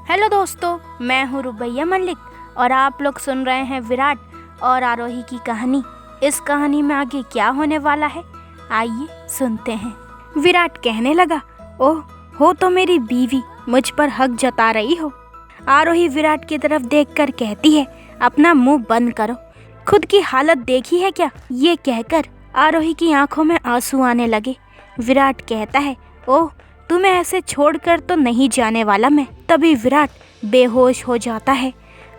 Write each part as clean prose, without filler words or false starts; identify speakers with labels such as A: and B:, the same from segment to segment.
A: Hello दोस्तों, मैं हूँ रुबैया मलिक और आप लोग सुन रहे हैं विराट और आरोही की कहानी। इस कहानी में आगे क्या होने वाला है, आइए सुनते हैं। विराट कहने लगा, ओह हो तो मेरी बीवी, मुझ पर हक जता रही हो। आरोही विराट की तरफ देखकर कहती है, अपना मुंह बंद करो, खुद की हालत देखी है क्या। ये कहकर आरोही की आंखों में आंसू आने लगे। विराट कहता है, ओह तुम्हें ऐसे छोड़कर तो नहीं जाने वाला मैं। तभी विराट बेहोश हो जाता है।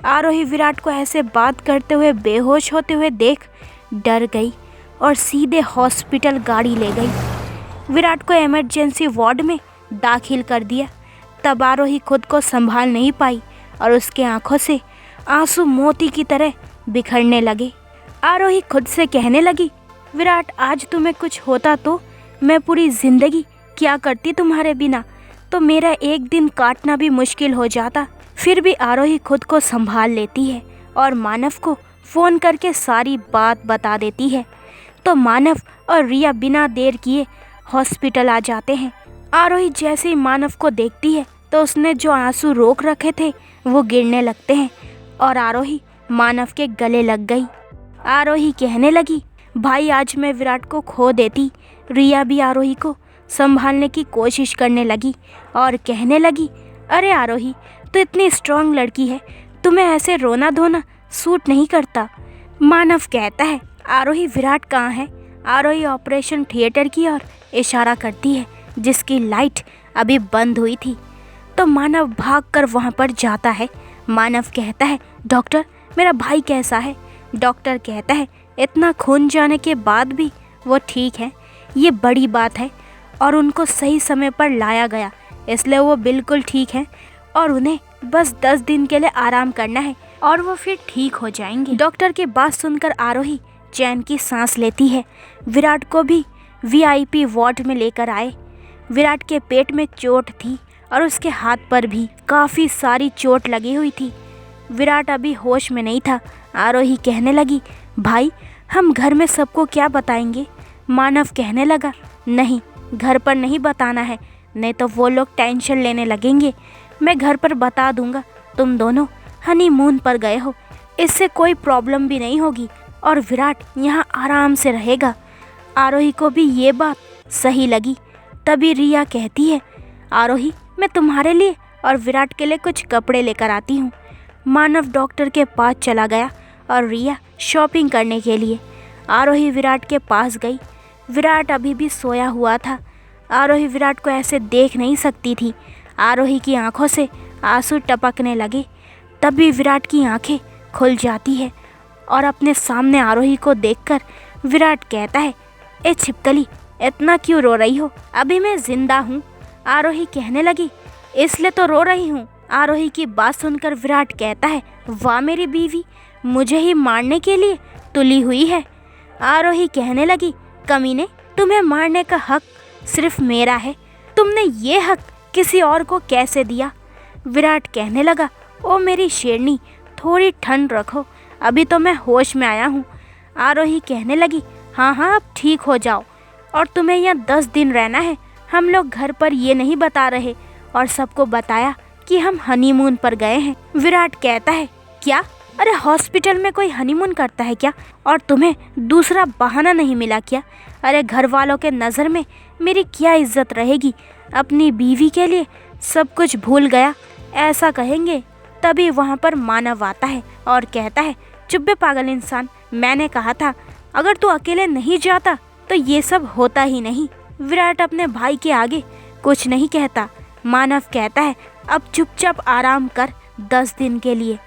A: आरोही विराट को ऐसे बात करते हुए बेहोश होते हुए देख डर गई और सीधे हॉस्पिटल गाड़ी ले गई। विराट को इमरजेंसी वार्ड में दाखिल कर दिया। तब आरोही खुद को संभाल नहीं पाई और उसके आंखों से आंसू मोती की तरह बिखरने लगे। आरोही खुद से कहने लगी, विराट आज तुम्हें कुछ होता तो मैं पूरी जिंदगी क्या करती तुम्हारे बिना, तो मेरा एक दिन काटना भी मुश्किल हो जाता। फिर भी आरोही खुद को संभाल लेती है और मानव को फ़ोन करके सारी बात बता देती है। तो मानव और रिया बिना देर किए हॉस्पिटल आ जाते हैं। आरोही जैसे ही मानव को देखती है तो उसने जो आंसू रोक रखे थे वो गिरने लगते हैं और आरोही मानव के गले लग गई। आरोही कहने लगी, भाई आज मैं विराट को खो देती। रिया भी आरोही को संभालने की कोशिश करने लगी और कहने लगी, अरे आरोही तो इतनी स्ट्रांग लड़की है, तुम्हें ऐसे रोना धोना सूट नहीं करता। मानव कहता है, आरोही विराट कहाँ है। आरोही ऑपरेशन थिएटर की ओर इशारा करती है जिसकी लाइट अभी बंद हुई थी। तो मानव भागकर वहाँ पर जाता है। मानव कहता है, डॉक्टर मेरा भाई कैसा है। डॉक्टर कहता है, इतना खून जाने के बाद भी वो ठीक है, ये बड़ी बात है और उनको सही समय पर लाया गया, इसलिए वो बिल्कुल ठीक है और उन्हें बस 10 दिन के लिए आराम करना है और वो फिर ठीक हो जाएंगे। डॉक्टर की बात सुनकर आरोही चैन की सांस लेती है। विराट को भी वीआईपी वार्ड में लेकर आए। विराट के पेट में चोट थी और उसके हाथ पर भी काफ़ी सारी चोट लगी हुई थी। विराट अभी होश में नहीं था। आरोही कहने लगी, भाई हम घर में सबको क्या बताएंगे। मानव कहने लगा, नहीं घर पर नहीं बताना है, नहीं तो वो लोग टेंशन लेने लगेंगे। मैं घर पर बता दूंगा तुम दोनों हनीमून पर गए हो, इससे कोई प्रॉब्लम भी नहीं होगी और विराट यहाँ आराम से रहेगा। आरोही को भी ये बात सही लगी। तभी रिया कहती है, आरोही मैं तुम्हारे लिए और विराट के लिए कुछ कपड़े लेकर आती हूँ। मानव डॉक्टर के पास चला गया और रिया शॉपिंग करने के लिए। आरोही विराट के पास गई। विराट अभी भी सोया हुआ था। आरोही विराट को ऐसे देख नहीं सकती थी। आरोही की आंखों से आंसू टपकने लगे। तभी विराट की आंखें खुल जाती है और अपने सामने आरोही को देखकर विराट कहता है, ए छिपकली इतना क्यों रो रही हो, अभी मैं जिंदा हूँ। आरोही कहने लगी, इसलिए तो रो रही हूँ। आरोही की बात सुनकर विराट कहता है, वाह मेरी बीवी, मुझे ही मारने के लिए तुली हुई है। आरोही कहने लगी, कमीने तुम्हें मारने का हक सिर्फ मेरा है, तुमने ये हक किसी और को कैसे दिया। विराट कहने लगा, ओ मेरी शेरनी थोड़ी ठंड रखो, अभी तो मैं होश में आया हूँ। आरोही कहने लगी, हाँ हाँ अब ठीक हो जाओ और तुम्हें यहाँ 10 दिन रहना है। हम लोग घर पर ये नहीं बता रहे और सबको बताया कि हम हनीमून पर गए हैं। विराट कहता है, क्या, अरे हॉस्पिटल में कोई हनीमून करता है क्या, और तुम्हें दूसरा बहाना नहीं मिला क्या। अरे घर वालों के नज़र में मेरी क्या इज्जत रहेगी, अपनी बीवी के लिए सब कुछ भूल गया ऐसा कहेंगे। तभी वहाँ पर मानव आता है और कहता है, चुप बे पागल इंसान, मैंने कहा था अगर तू अकेले नहीं जाता तो ये सब होता ही नहीं। विराट अपने भाई के आगे कुछ नहीं कहता। मानव कहता है, अब चुपचाप आराम कर 10 दिन के लिए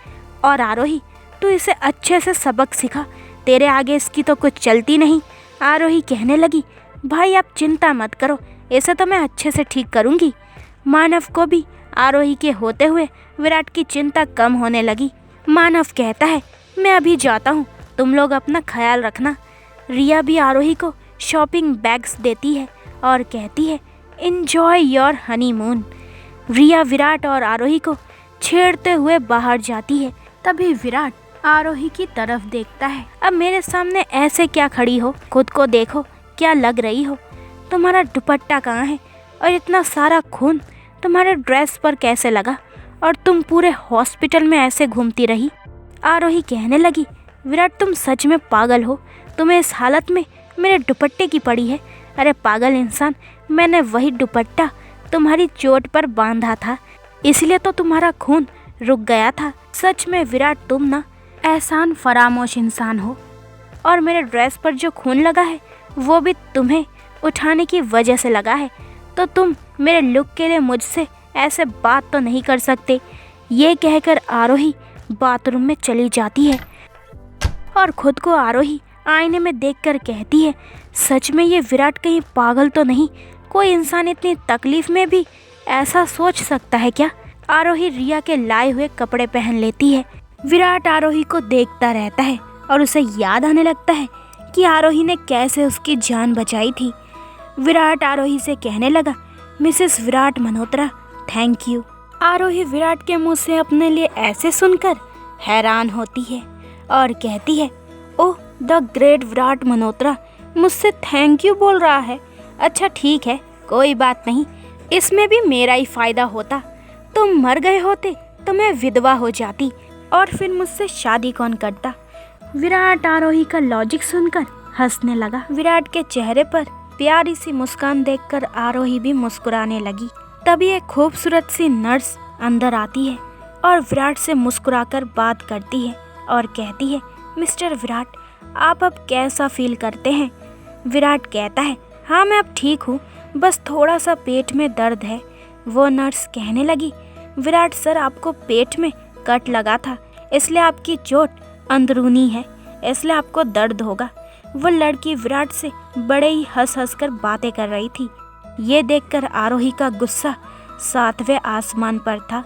A: और आरोही तू इसे अच्छे से सबक सिखा, तेरे आगे इसकी तो कुछ चलती नहीं। आरोही कहने लगी, भाई आप चिंता मत करो, इसे तो मैं अच्छे से ठीक करूँगी। मानव को भी आरोही के होते हुए विराट की चिंता कम होने लगी। मानव कहता है, मैं अभी जाता हूँ, तुम लोग अपना ख्याल रखना। रिया भी आरोही को शॉपिंग बैग्स देती है और कहती है, एंजॉय योर हनीमून। रिया विराट और आरोही को छेड़ते हुए बाहर जाती है। तभी विराट आरोही की तरफ देखता है, अब मेरे सामने ऐसे क्या खड़ी हो, खुद को देखो क्या लग रही हो। तुम्हारा दुपट्टा कहाँ है और इतना सारा खून तुम्हारे ड्रेस पर कैसे लगा, और तुम पूरे हॉस्पिटल में ऐसे घूमती रही। आरोही कहने लगी, विराट तुम सच में पागल हो, तुम्हें इस हालत में मेरे दुपट्टे की पड़ी है। अरे पागल इंसान, मैंने वही दुपट्टा तुम्हारी चोट पर बांधा था, इसलिए तो तुम्हारा खून रुक गया था। सच में विराट तुम ना एहसान फरामोश इंसान हो, और मेरे ड्रेस पर जो खून लगा है वो भी तुम्हें उठाने की वजह से लगा है। तो तुम मेरे लुक के लिए मुझसे ऐसे बात तो नहीं कर सकते। ये कहकर आरोही बाथरूम में चली जाती है और खुद को आरोही आईने में देखकर कहती है, सच में ये विराट कहीं पागल तो नहीं? कोई इंसान इतनी तकलीफ में भी ऐसा सोच सकता है क्या? आरोही रिया के लाए हुए कपड़े पहन लेती है। विराट आरोही को देखता रहता है और उसे याद आने लगता है कि आरोही ने कैसे उसकी जान बचाई थी। विराट आरोही से कहने लगा, Mrs Virat Malhotra, thank you. Arohi Virat के मुंह से अपने लिए ऐसे सुनकर हैरान होती है और कहती है, ओह द ग्रेट विराट मल्होत्रा मुझसे थैंक यू बोल रहा है। अच्छा ठीक है, कोई बात नहीं, इसमें भी मेरा ही फायदा होता। तुम मर गए होते तो मैं विधवा हो जाती और फिर मुझसे शादी कौन करता। विराट आरोही का लॉजिक सुनकर हंसने लगा। विराट के चेहरे पर प्यारी सी मुस्कान देखकर आरोही भी मुस्कुराने लगी। तभी एक खूबसूरत सी नर्स अंदर आती है और विराट से मुस्कुराकर बात करती है और कहती है, मिस्टर विराट, आप अब कैसा फील करते हैं? विराट कहता है, हाँ मैं अब ठीक हूँ, बस थोड़ा सा पेट में दर्द है। वो नर्स कहने लगी, विराट सर आपको पेट में कट लगा था, इसलिए आपकी चोट अंदरूनी है, इसलिए आपको दर्द होगा। वो लड़की विराट से बड़े ही हंस हंस कर बातें कर रही थी। ये देखकर आरोही का गुस्सा 7वें आसमान पर था।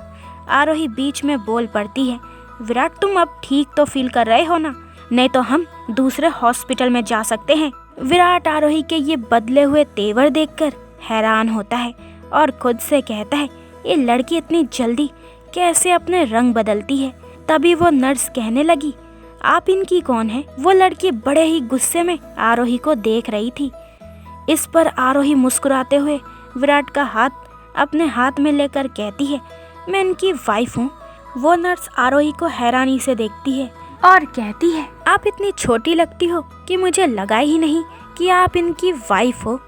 A: आरोही बीच में बोल पड़ती है, विराट तुम अब ठीक तो फील कर रहे हो ना? नहीं तो हम दूसरे हॉस्पिटल में जा सकते हैं। विराट आरोही के ये बदले हुए तेवर देखकर हैरान होता है और खुद से कहता है, ये लड़की इतनी जल्दी कैसे अपने रंग बदलती है। तभी वो नर्स कहने लगी, आप इनकी कौन है? वो लड़की बड़े ही गुस्से में आरोही को देख रही थी। इस पर आरोही मुस्कुराते हुए विराट का हाथ अपने हाथ में लेकर कहती है, मैं इनकी वाइफ हूँ। वो नर्स आरोही को हैरानी से देखती है और कहती है, आप इतनी छोटी लगती हो कि मुझे लगा ही नहीं कि आप इनकी वाइफ हो।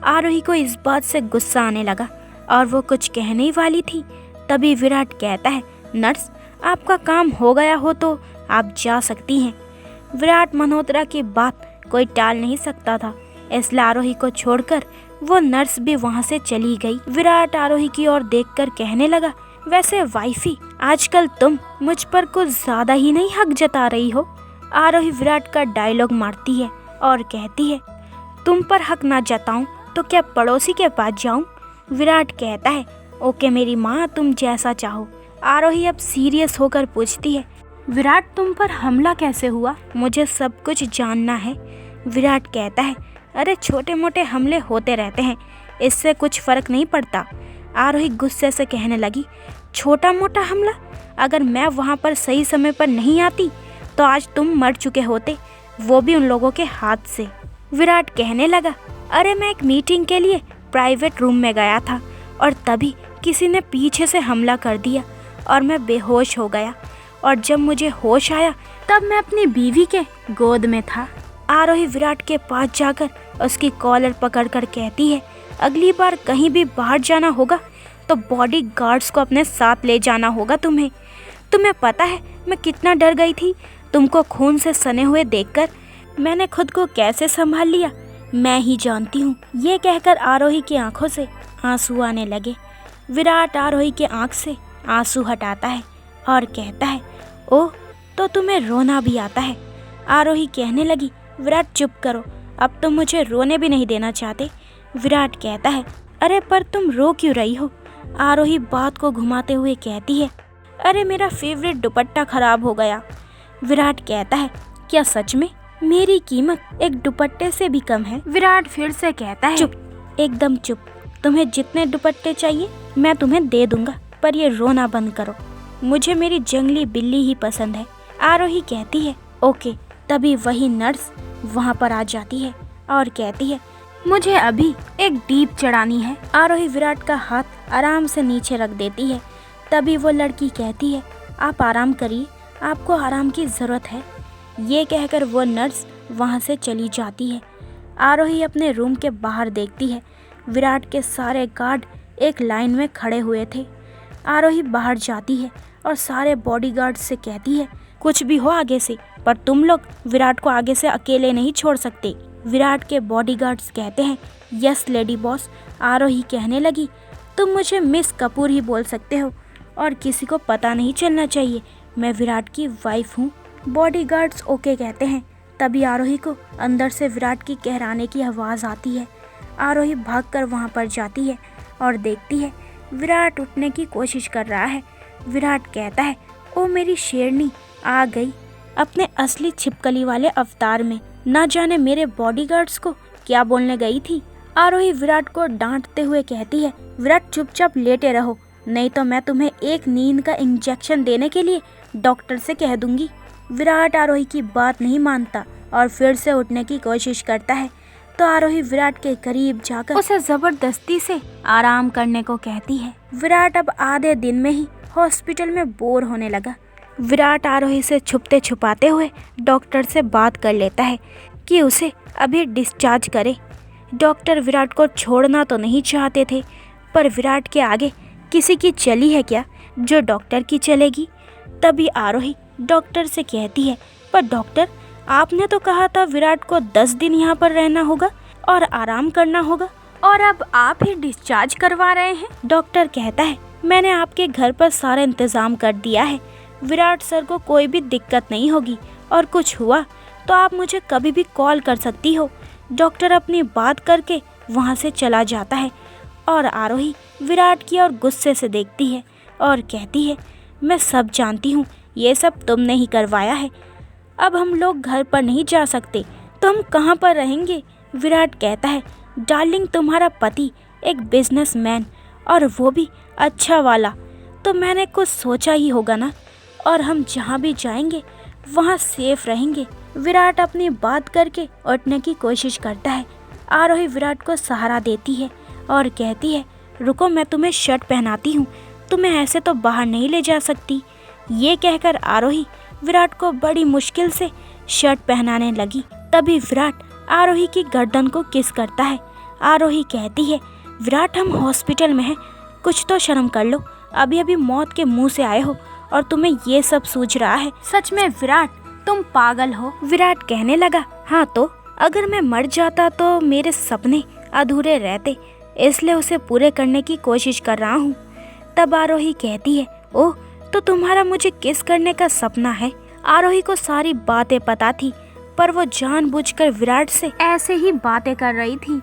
A: आरोही को इस बात से गुस्सा आने लगा और वो कुछ कहने ही वाली थी। तभी विराट कहता है, नर्स आपका काम हो गया हो तो आप जा सकती हैं। विराट मल्होत्रा की बात कोई टाल नहीं सकता था, इसलिए आरोही को छोड़कर वो नर्स भी वहाँ से चली गई। विराट आरोही की ओर देखकर कहने लगा, वैसे वाइफी आजकल तुम मुझ पर कुछ ज़्यादा ही नहीं हक जता रही हो। आरोही विराट का डायलॉग मारती है और कहती है, तुम पर हक ना जताऊं तो क्या पड़ोसी के पास जाऊं? विराट कहता है, ओके मेरी माँ, तुम जैसा चाहो। आरोही अब सीरियस होकर पूछती है, विराट तुम पर हमला कैसे हुआ? मुझे सब कुछ जानना है। विराट कहता है, अरे छोटे मोटे हमले होते रहते हैं, इससे कुछ फर्क नहीं पड़ता। आरोही गुस्से से कहने लगी, छोटा मोटा हमला? अगर मैं वहाँ पर सही समय पर नहीं आती तो आज तुम मर चुके होते, वो भी उन लोगों के हाथ से। विराट कहने लगा, अरे मैं एक मीटिंग के लिए प्राइवेट रूम में गया था और तभी किसी ने पीछे से हमला कर दिया और मैं बेहोश हो गया, और जब मुझे होश आया तब मैं अपनी बीवी के गोद में था। आरोही विराट के पास जाकर उसकी कॉलर पकड़कर कहती है, अगली बार कहीं भी बाहर जाना होगा तो बॉडी गार्ड्स को अपने साथ ले जाना होगा तुम्हें। तुम्हें पता है मैं कितना डर गई थी तुमको खून से सने हुए देखकर। मैंने खुद को कैसे संभाल लिया मैं ही जानती हूँ। ये कहकर आरोही की आंखों से आंसू आने लगे। विराट आरोही के आंख से आंसू हटाता है और कहता है, ओह तो तुम्हें रोना भी आता है? आरोही कहने लगी, विराट चुप करो, अब तुम मुझे रोने भी नहीं देना चाहते। विराट कहता है, अरे पर तुम रो क्यों रही हो? आरोही बात को घुमाते हुए कहती है, अरे मेरा फेवरेट दुपट्टा खराब हो गया। विराट कहता है, क्या सच में? मेरी कीमत एक दुपट्टे से भी कम है? विराट फिर से कहता है, चुप, एकदम चुप। तुम्हें जितने दुपट्टे चाहिए मैं तुम्हें दे दूंगा, पर ये रोना बंद करो, मुझे मेरी जंगली बिल्ली ही पसंद है। आरोही कहती है, ओके। तभी वही नर्स वहाँ पर आ जाती है और कहती है, मुझे अभी एक डीप चढ़ानी है। आरोही विराट का हाथ आराम से नीचे रख देती है तभी वो लड़की कहती है, आप आराम करिए, आपको आराम की ज़रूरत है। ये कहकर वो नर्स वहाँ से चली जाती है। आरोही अपने रूम के बाहर देखती है, विराट के सारे गार्ड एक लाइन में खड़े हुए थे। आरोही बाहर जाती है और सारे बॉडीगार्ड से कहती है, कुछ भी हो आगे से, पर तुम लोग विराट को आगे से अकेले नहीं छोड़ सकते। विराट के बॉडीगार्ड्स कहते हैं, यस लेडी बॉस। आरोही कहने लगी, तुम मुझे मिस कपूर ही बोल सकते हो और किसी को पता नहीं चलना चाहिए, मैं विराट की वाइफ हूँ। बॉडीगार्ड्स ओके कहते हैं। तभी आरोही को अंदर से विराट की कहराने की आवाज़ आती है। आरोही भागकर वहाँ पर जाती है और देखती है विराट उठने की कोशिश कर रहा है। विराट कहता है, ओ मेरी शेरनी आ गई अपने असली छिपकली वाले अवतार में। ना जाने मेरे बॉडीगार्ड्स को क्या बोलने गई थी। आरोही विराट को डांटते हुए कहती है, विराट चुपचाप लेटे रहो, नहीं तो मैं तुम्हें एक नींद का इंजेक्शन देने के लिए डॉक्टर से कह दूंगी। विराट आरोही की बात नहीं मानता और फिर से उठने की कोशिश करता है, तो आरोही विराट के करीब जाकर उसे जबरदस्ती से आराम करने को कहती है। विराट अब आधे दिन में ही हॉस्पिटल में बोर होने लगा। विराट आरोही से छुपते छुपाते हुए डॉक्टर से बात कर लेता है कि उसे अभी डिस्चार्ज करे। डॉक्टर विराट को छोड़ना तो नहीं चाहते थे, पर विराट के आगे किसी की चली है क्या जो डॉक्टर की चलेगी। तभी आरोही डॉक्टर से कहती है, पर डॉक्टर आपने तो कहा था विराट को 10 दिन यहाँ पर रहना होगा और आराम करना होगा, और अब आप ही डिस्चार्ज करवा रहे हैं। डॉक्टर कहता है, मैंने आपके घर पर सारा इंतज़ाम कर दिया है, विराट सर को कोई भी दिक्कत नहीं होगी, और कुछ हुआ तो आप मुझे कभी भी कॉल कर सकती हो। डॉक्टर अपनी बात करके वहाँ से चला जाता है और आरोही विराट की ओर गुस्से से देखती है और कहती है, मैं सब जानती हूँ, ये सब तुमने ही करवाया है। अब हम लोग घर पर नहीं जा सकते तो हम कहाँ पर रहेंगे। विराट कहता है, डार्लिंग तुम्हारा पति एक बिजनेसमैन और वो भी अच्छा वाला, तो मैंने कुछ सोचा ही होगा ना, और हम जहाँ भी जाएंगे वहाँ सेफ रहेंगे। विराट अपनी बात करके उठने की कोशिश करता है। आरोही विराट को सहारा देती है और कहती है, रुको मैं तुम्हें शर्ट पहनाती हूँ, तुम्हें ऐसे तो बाहर नहीं ले जा सकती। ये कहकर आरोही विराट को बड़ी मुश्किल से शर्ट पहनाने लगी। तभी विराट आरोही की गर्दन को किस करता है। आरोही कहती है, विराट हम हॉस्पिटल में हैं, कुछ तो शर्म कर लो, अभी अभी मौत के मुंह से आए हो और तुम्हें ये सब सूझ रहा है। सच में विराट तुम पागल हो। विराट कहने लगा, हाँ तो अगर मैं मर जाता तो मेरे सपने अधूरे रहते, इसलिए उसे पूरे करने की कोशिश कर रहा हूँ। तब आरोही कहती है, ओह तो तुम्हारा मुझे किस करने का सपना है। आरोही को सारी बातें पता थी, पर वो जानबूझकर विराट से ऐसे ही बातें कर रही थी।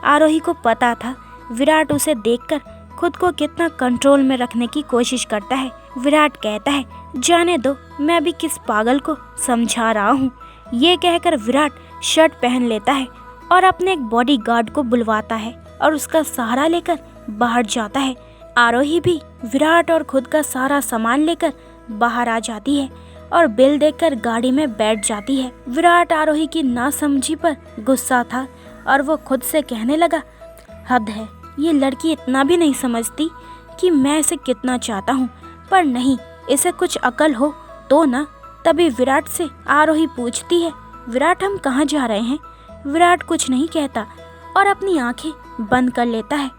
A: आरोही को पता था विराट उसे देखकर खुद को कितना कंट्रोल में रखने की कोशिश करता है। विराट कहता है, जाने दो, मैं भी किस पागल को समझा रहा हूँ। ये कहकर विराट शर्ट पहन लेता है और अपने एक बॉडीगार्ड को बुलवाता है और उसका सहारा लेकर बाहर जाता है। आरोही भी विराट और खुद का सारा सामान लेकर बाहर आ जाती है और बिल देखकर गाड़ी में बैठ जाती है। विराट आरोही की नासमझी पर गुस्सा था और वो खुद से कहने लगा, हद है, ये लड़की इतना भी नहीं समझती कि मैं इसे कितना चाहता हूँ, पर नहीं, इसे कुछ अकल हो तो ना। तभी विराट से आरोही पूछती है, विराट हम कहाँ जा रहे हैं। विराट कुछ नहीं कहता और अपनी आंखें बंद कर लेता है।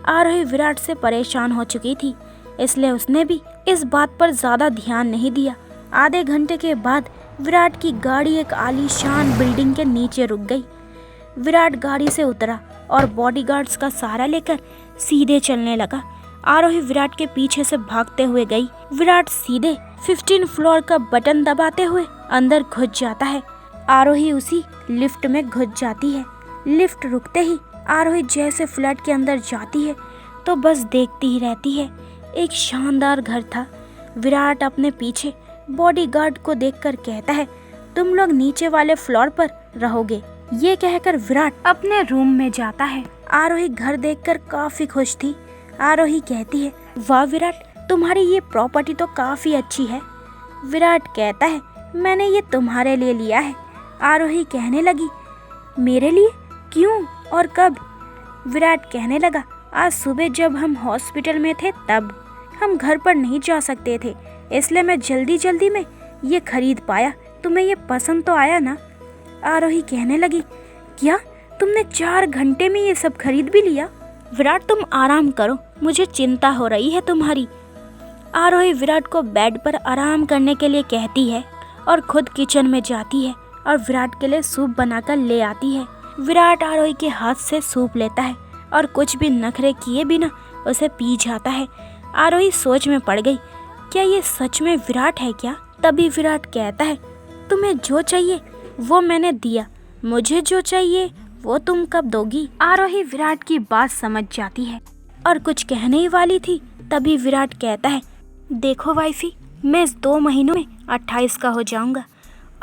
A: आरोही विराट से परेशान हो चुकी थी, इसलिए उसने भी इस बात पर ज़्यादा ध्यान नहीं दिया। आधे घंटे के बाद विराट की गाड़ी एक आलीशान बिल्डिंग के नीचे रुक गई। विराट गाड़ी से उतरा और बॉडीगार्ड्स का सहारा लेकर सीधे चलने लगा। आरोही विराट के पीछे से भागते हुए गई। विराट सीधे 15 फ्लोर का बटन दबाते हुए अंदर घुस जाता है। आरोही उसी लिफ्ट में घुस जाती है। लिफ्ट रुकते ही आरोही जैसे फ्लैट के अंदर जाती है तो बस देखती ही रहती है। एक शानदार घर था। विराट अपने पीछे बॉडीगार्ड को देखकर कहता है, तुम लोग नीचे वाले फ्लोर पर रहोगे। ये कहकर विराट अपने रूम में जाता है। आरोही घर देखकर काफी खुश थी। आरोही कहती है, वाह विराट, तुम्हारी ये प्रॉपर्टी तो काफी अच्छी है। विराट कहता है, मैंने ये तुम्हारे लिए लिया है। आरोही कहने लगी, मेरे लिए? क्यों और कब? विराट कहने लगा, आज सुबह जब हम हॉस्पिटल में थे तब। हम घर पर नहीं जा सकते थे, इसलिए मैं जल्दी जल्दी में ये खरीद पाया। तुम्हें ये पसंद तो आया ना? आरोही कहने लगी, क्या तुमने 4 घंटे में ये सब खरीद भी लिया? विराट तुम आराम करो, मुझे चिंता हो रही है तुम्हारी। आरोही विराट को बेड पर आराम करने के लिए कहती है और खुद किचन में जाती है और विराट के लिए सूप बनाकर ले आती है। विराट आरोही के हाथ से सूप लेता है और कुछ भी नखरे किए बिना उसे पी जाता है। आरोही सोच में पड़ गई, क्या ये सच में विराट है क्या? तभी विराट कहता है, तुम्हें जो चाहिए वो मैंने दिया, मुझे जो चाहिए वो तुम कब दोगी? आरोही विराट की बात समझ जाती है और कुछ कहने ही वाली थी, तभी विराट कहता है, देखो वाइफी, मैं इस 2 महीनों में 28 का हो जाऊंगा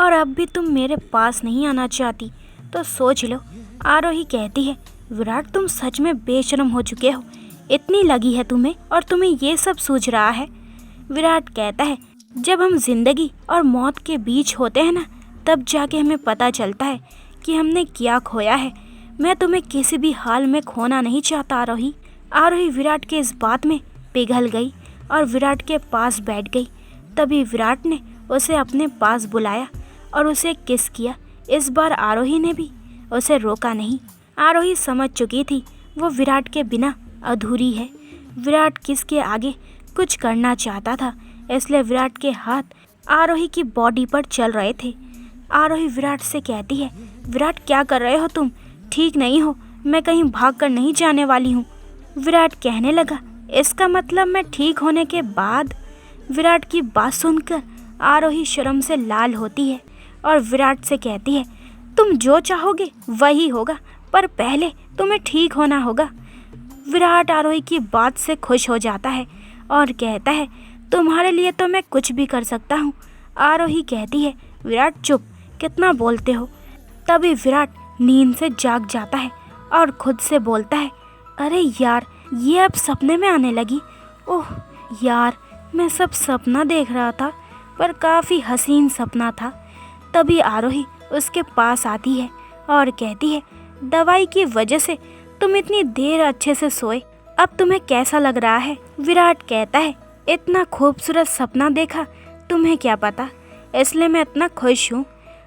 A: और अब भी तुम मेरे पास नहीं आना चाहती तो सोच लो। आरोही कहती है, विराट तुम सच में बेशर्म हो चुके हो, इतनी लगी है तुम्हें और तुम्हें ये सब सूझ रहा है। विराट कहता है, जब हम जिंदगी और मौत के बीच होते हैं ना, तब जाके हमें पता चलता है कि हमने क्या खोया है। मैं तुम्हें किसी भी हाल में खोना नहीं चाहता आरोही। आरोही विराट के इस बात में पिघल गई और विराट के पास बैठ गई। तभी विराट ने उसे अपने पास बुलाया और उसे किस किया। इस बार आरोही ने भी उसे रोका नहीं। आरोही समझ चुकी थी वो विराट के बिना अधूरी है। विराट किस के आगे कुछ करना चाहता था, इसलिए विराट के हाथ आरोही की बॉडी पर चल रहे थे। आरोही विराट से कहती है, विराट क्या कर रहे हो तुम? ठीक नहीं हो? मैं कहीं भाग कर नहीं जाने वाली हूँ। विराट कहने लगा, इसका मतलब मैं ठीक होने के बाद? विराट की बात सुनकर आरोही शर्म से लाल होती है और विराट से कहती है, तुम जो चाहोगे वही होगा, पर पहले तुम्हें ठीक होना होगा। विराट आरोही की बात से खुश हो जाता है और कहता है, तुम्हारे लिए तो मैं कुछ भी कर सकता हूँ। आरोही कहती है, विराट चुप, कितना बोलते हो। तभी विराट नींद से जाग जाता है और खुद से बोलता है, अरे यार, ये अब सपने में आने लगी। ओह यार, मैं सब सपना देख रहा था, पर काफ़ी हसीन सपना था। तभी आरोही उसके पास आती है और कहती है, दवाई की वजह से तुम इतनी देर अच्छे से सोए, अब तुम्हें कैसा लग रहा है? विराट कहता है, इतना खूबसूरत सपना देखा, तुम्हें क्या पता, इसलिए मैं इतना खुश हूँ।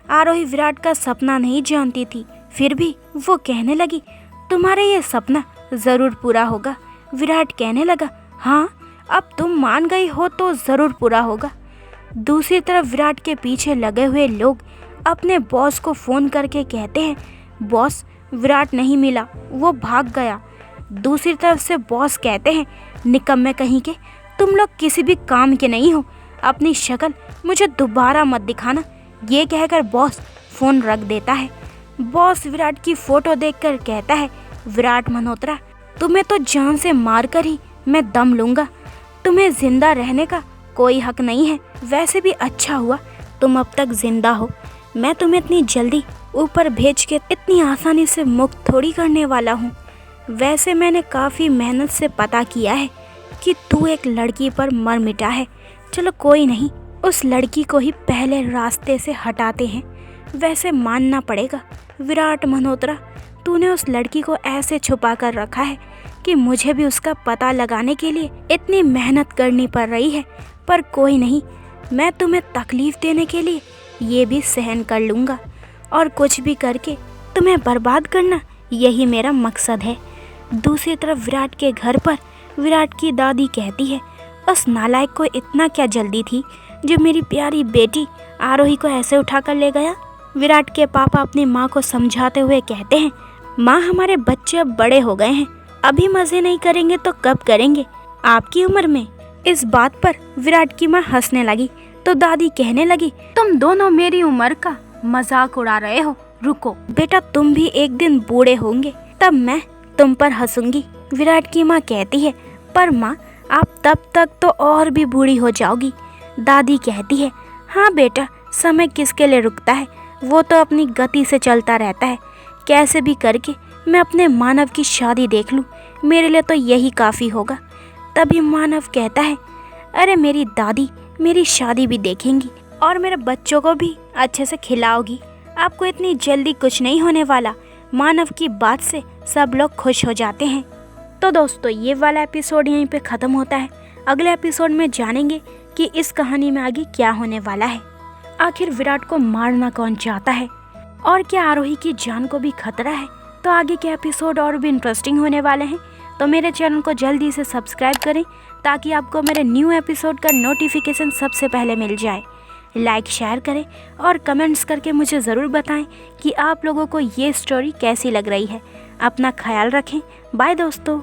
A: आरोही विराट का सपना नहीं जानती थी, फिर भी वो कहने लगी, तुम्हारा ये सपना ज़रूर पूरा होगा। विराट कहने लगा, हाँ, अब तुम मान गई हो तो ज़रूर पूरा होगा। दूसरी तरफ विराट के पीछे लगे हुए लोग अपने बॉस को फ़ोन करके कहते हैं, बॉस, विराट नहीं मिला, वो भाग गया। दूसरी तरफ से बॉस कहते हैं, निकम्मे कहीं के, तुम लोग किसी भी काम के नहीं हो, अपनी शक्ल मुझे दोबारा मत दिखाना। ये कहकर बॉस फ़ोन रख देता है। बॉस विराट की फ़ोटो देखकर कहता है, विराट मल्होत्रा, तुम्हें तो जान से मार कर ही मैं दम लूँगा, तुम्हें ज़िंदा रहने का कोई हक नहीं है। वैसे भी अच्छा हुआ तुम अब तक ज़िंदा हो, मैं तुम्हें इतनी जल्दी ऊपर भेज के इतनी आसानी से मुक्त थोड़ी करने वाला हूँ। वैसे मैंने काफ़ी मेहनत से पता किया है कि तू एक लड़की पर मर मिटा है। चलो कोई नहीं, उस लड़की को ही पहले रास्ते से हटाते हैं। वैसे मानना पड़ेगा विराट मल्होत्रा, तूने उस लड़की को ऐसे छुपा कर रखा है कि मुझे भी उसका पता लगाने के लिए इतनी मेहनत करनी पड़ रही है। पर कोई नहीं, मैं तुम्हें तकलीफ़ देने के लिए ये भी सहन कर लूँगा और कुछ भी करके तुम्हें बर्बाद करना, यही मेरा मकसद है। दूसरी तरफ विराट के घर पर विराट की दादी कहती है, उस नालायक को इतना क्या जल्दी थी जो मेरी प्यारी बेटी आरोही को ऐसे उठा कर ले गया। विराट के पापा अपनी माँ को समझाते हुए कहते हैं, माँ, हमारे बच्चे अब बड़े हो गए हैं, अभी मज़े नहीं करेंगे तो कब करेंगे, आपकी उम्र में। इस बात पर विराट की माँ हंसने लगी तो दादी कहने लगी, तुम दोनों मेरी उम्र का मजाक उड़ा रहे हो, रुको बेटा, तुम भी एक दिन बूढ़े होंगे, तब मैं तुम पर हंसूंगी। विराट की माँ कहती है, पर माँ, आप तब तक तो और भी बूढ़ी हो जाओगी। दादी कहती है, हाँ बेटा, समय किसके लिए रुकता है, वो तो अपनी गति से चलता रहता है। कैसे भी करके मैं अपने मानव की शादी देख लूँ, मेरे लिए तो यही काफ़ी होगा। तभी मानव कहता है, अरे मेरी दादी मेरी शादी भी देखेंगी और मेरे बच्चों को भी अच्छे से खिलाओगी, आपको इतनी जल्दी कुछ नहीं होने वाला। मानव की बात से सब लोग खुश हो जाते हैं। तो दोस्तों, ये वाला एपिसोड यहीं पे ख़त्म होता है। अगले एपिसोड में जानेंगे कि इस कहानी में आगे क्या होने वाला है। आखिर विराट को मारना कौन चाहता है और क्या आरोही की जान को भी खतरा है। तो आगे के एपिसोड और भी इंटरेस्टिंग होने वाले हैं, तो मेरे चैनल को जल्दी से सब्सक्राइब करें ताकि आपको मेरे न्यू एपिसोड का नोटिफिकेशन सबसे पहले मिल जाए। लाइक शेयर करें और कमेंट्स करके मुझे ज़रूर बताएं कि आप लोगों को ये स्टोरी कैसी लग रही है। अपना ख्याल रखें। बाय दोस्तों।